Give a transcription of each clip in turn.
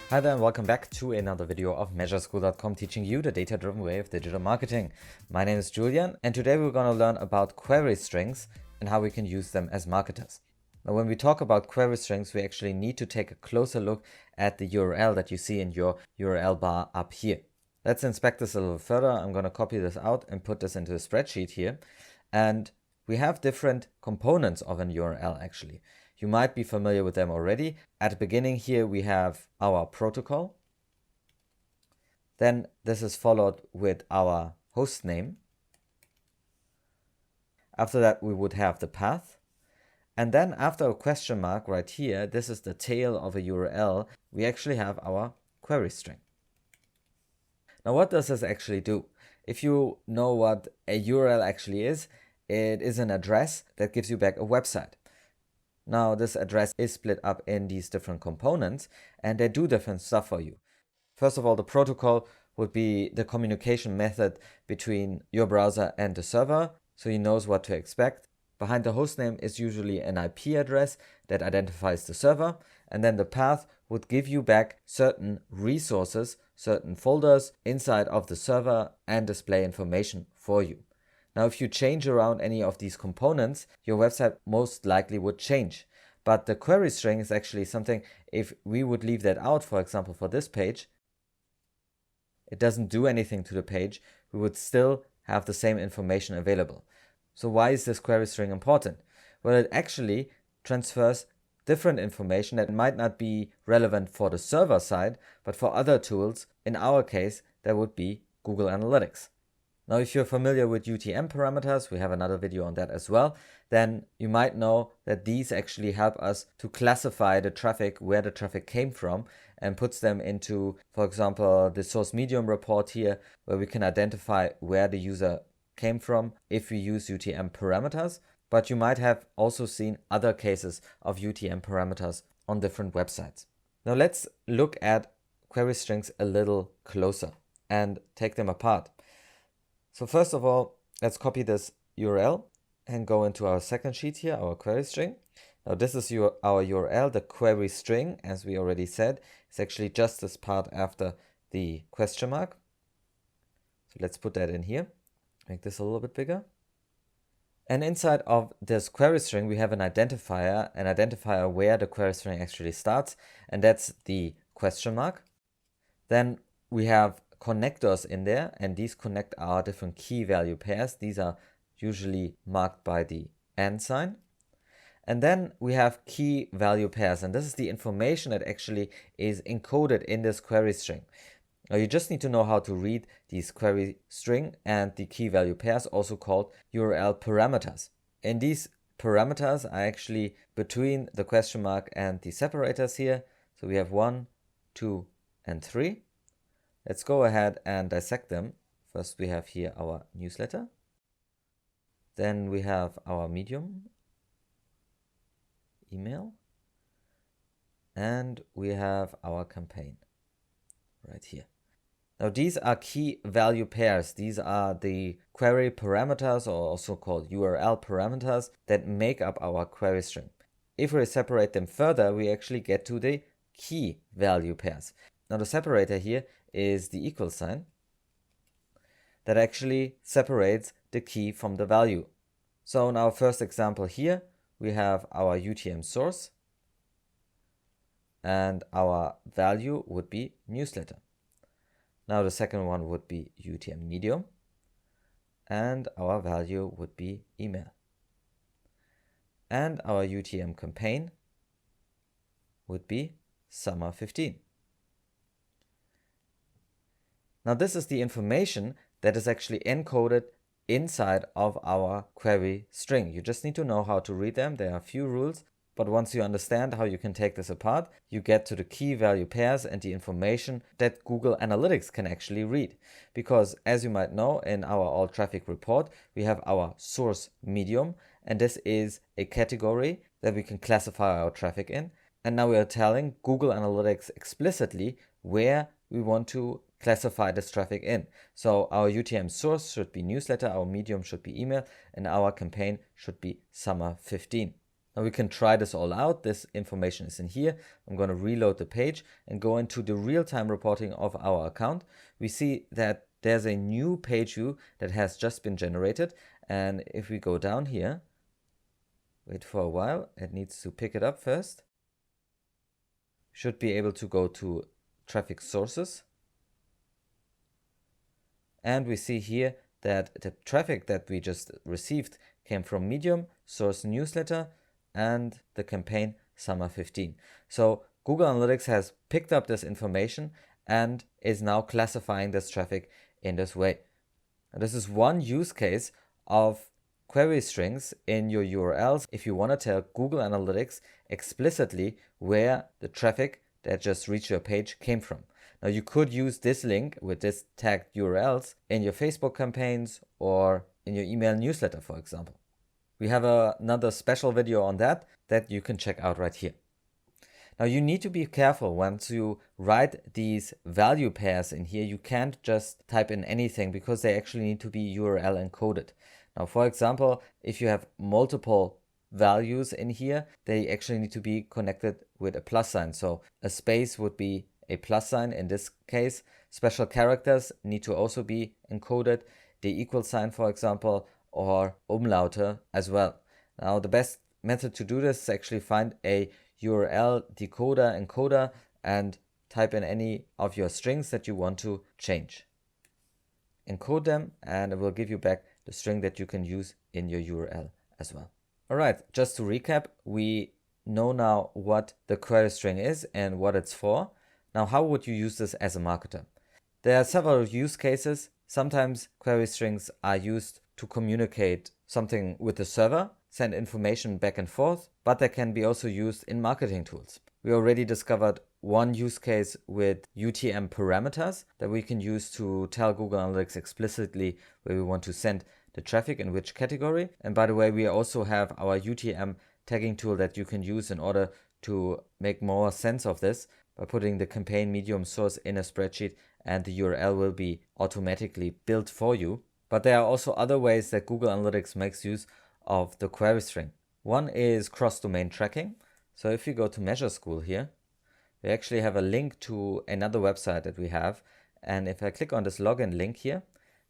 Hi there and welcome back to another video of MeasureSchool.com teaching you the data-driven way of digital marketing. My name is Julian and today we're going to learn about query strings and how we can use them as marketers. Now when we talk about query strings, we actually need to take a closer look at the URL that you see in your URL bar up here. Let's inspect this a little further. I'm going to copy this out and put this into a spreadsheet here. And we have different components of an URL actually. You might be familiar with them already. At the beginning here we have our protocol. Then this is followed with our host name. After that we would have the path. And then after a question mark right here, this is the tail of a URL, we actually have our query string. Now what does this actually do? If you know what a URL actually is, it is an address that gives you back a website. Now this address is split up in these different components and they do different stuff for you. First of all, the protocol would be the communication method between your browser and the server, so he knows what to expect. Behind the hostname is usually an IP address that identifies the server, and then the path would give you back certain resources, certain folders inside of the server and display information for you. Now, if you change around any of these components, your website most likely would change. But the query string is actually something, if we would leave that out, for example, for this page, it doesn't do anything to the page. We would still have the same information available. So why is this query string important? Well, it actually transfers different information that might not be relevant for the server side, but for other tools. In our case, that would be Google Analytics. Now, if you're familiar with UTM parameters, we have another video on that as well, then you might know that these actually help us to classify the traffic, where the traffic came from, and puts them into, for example, the source medium report here, where we can identify where the user came from if we use UTM parameters. But you might have also seen other cases of UTM parameters on different websites. Now let's look at query strings a little closer and take them apart. So first of all, let's copy this URL and go into our second sheet here, our query string. Now this is our URL, the query string, as we already said, is actually just this part after the question mark. So let's put that in here, make this a little bit bigger. And inside of this query string, we have an identifier where the query string actually starts, and that's the question mark. Then we have connectors in there, and these connect our different key value pairs. These are usually marked by the and sign. And then we have key value pairs, and this is the information that actually is encoded in this query string. Now you just need to know how to read these query string and the key value pairs, also called URL parameters. And these parameters are actually between the question mark and the separators here. So we have 1, 2, and 3. Let's go ahead and dissect them. First we have here our newsletter. Then we have our medium, email, and we have our campaign right here. Now these are key value pairs. These are the query parameters, or also called URL parameters, that make up our query string. If we separate them further, we actually get to the key value pairs. Now the separator here is the equal sign that actually separates the key from the value. So in our first example here, we have our UTM source and our value would be newsletter. Now the second one would be UTM medium and our value would be email. And our UTM campaign would be summer 15. Now this is the information that is actually encoded inside of our query string. You just need to know how to read them. There are a few rules, but once you understand how you can take this apart, you get to the key value pairs and the information that Google Analytics can actually read. Because as you might know, in our all traffic report, we have our source medium, and this is a category that we can classify our traffic in. And now we are telling Google Analytics explicitly where we want to classify this traffic in. So our UTM source should be newsletter, our medium should be email, and our campaign should be summer 15. Now we can try this all out. This information is in here. I'm going to reload the page and go into the real-time reporting of our account. We see that there's a new page view that has just been generated. And if we go down here, wait for a while, it needs to pick it up first. Should be able to go to traffic sources. And we see here that the traffic that we just received came from Medium, Source Newsletter, and the campaign Summer 15. So Google Analytics has picked up this information and is now classifying this traffic in this way. And this is one use case of query strings in your URLs if you want to tell Google Analytics explicitly where the traffic that just reached your page came from. Now you could use this link with this tagged URLs in your Facebook campaigns or in your email newsletter, for example. We have another special video on that you can check out right here. Now you need to be careful once you write these value pairs in here. You can't just type in anything because they actually need to be URL encoded. Now, for example, if you have multiple values in here, they actually need to be connected with a plus sign. So a space would be a plus sign in this case. Special characters need to also be encoded, the equal sign, for example, or umlaute as well. Now, the best method to do this is actually find a URL decoder, encoder, and type in any of your strings that you want to change. Encode them, and it will give you back the string that you can use in your URL as well. All right, just to recap, we know now what the query string is and what it's for. Now, how would you use this as a marketer? There are several use cases. Sometimes query strings are used to communicate something with the server, send information back and forth, but they can be also used in marketing tools. We already discovered one use case with UTM parameters that we can use to tell Google Analytics explicitly where we want to send the traffic in which category. And by the way, we also have our UTM tagging tool that you can use in order to make more sense of this by putting the campaign medium source in a spreadsheet, and the URL will be automatically built for you. But there are also other ways that Google Analytics makes use of the query string. One is cross-domain tracking. So if you go to Measure School here, we actually have a link to another website that we have. And if I click on this login link here,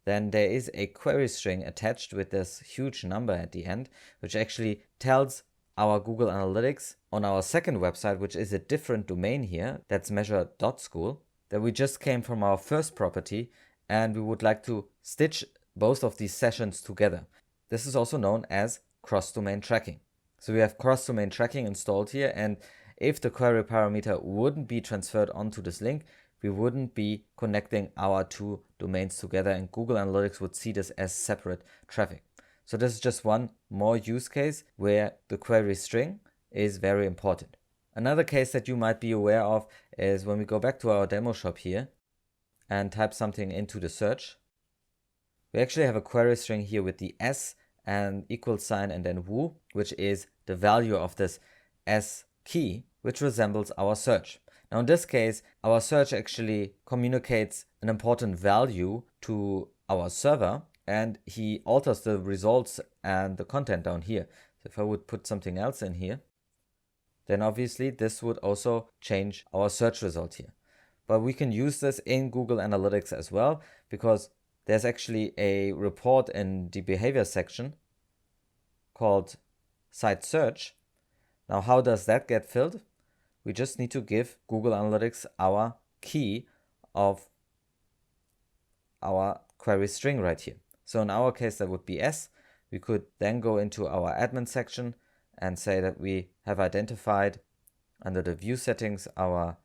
then there is a query string attached with this huge number at the end, which actually tells our Google Analytics on our second website, which is a different domain here, that's measure.school, that we just came from our first property and we would like to stitch both of these sessions together. This is also known as cross-domain tracking. So we have cross-domain tracking installed here, and if the query parameter wouldn't be transferred onto this link, we wouldn't be connecting our two domains together, and Google Analytics would see this as separate traffic. So this is just one more use case where the query string is very important. Another case that you might be aware of is when we go back to our demo shop here and type something into the search. We actually have a query string here with the S and equal sign and then woo, which is the value of this S key, which resembles our search. Now in this case, our search actually communicates an important value to our server, and he alters the results and the content down here. So if I would put something else in here, then obviously this would also change our search result here. But we can use this in Google Analytics as well, because there's actually a report in the behavior section called site search. Now, how does that get filled? We just need to give Google Analytics our key of our query string right here. So in our case, that would be S. We could then go into our admin section and say that we have identified under the view settings our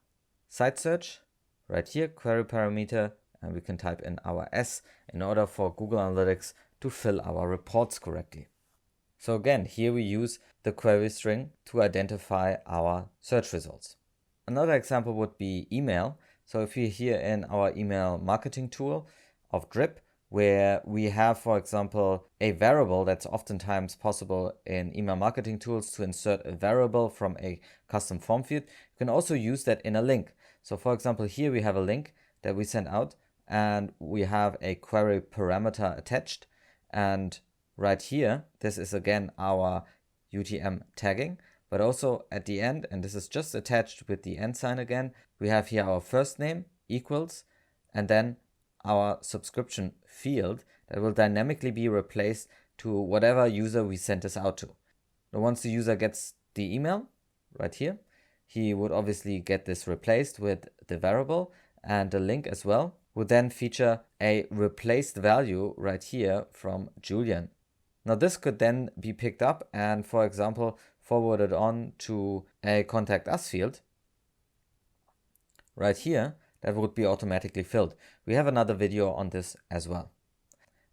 site search right here, query parameter, and we can type in our S in order for Google Analytics to fill our reports correctly. So again, here we use the query string to identify our search results. Another example would be email. So if you're here in our email marketing tool of Drip, where we have, for example, a variable that's oftentimes possible in email marketing tools to insert a variable from a custom form field, you can also use that in a link. So for example, here we have a link that we send out and we have a query parameter attached, and right here, this is again our UTM tagging, but also at the end, and this is just attached with the end sign again, we have here our first name equals, and then our subscription field that will dynamically be replaced to whatever user we sent this out to. Now, once the user gets the email right here, he would obviously get this replaced with the variable, and the link as well would then feature a replaced value right here from Julian. Now this could then be picked up and, for example, forwarded on to a contact us field right here that would be automatically filled. We have another video on this as well.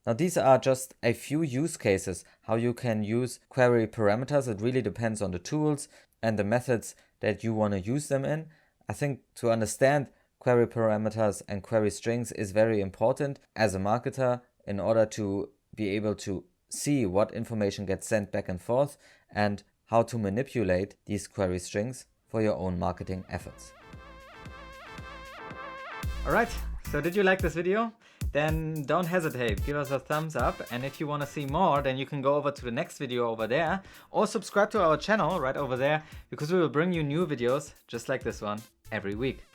Now these are just a few use cases how you can use query parameters. It really depends on the tools and the methods that you want to use them in. I think to understand query parameters and query strings is very important as a marketer in order to be able to see what information gets sent back and forth and how to manipulate these query strings for your own marketing efforts. Alright, so did you like this video? Then don't hesitate, give us a thumbs up, and if you want to see more, then you can go over to the next video over there or subscribe to our channel right over there, because we will bring you new videos just like this one every week.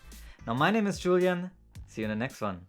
Now my name is Julian, see you in the next one.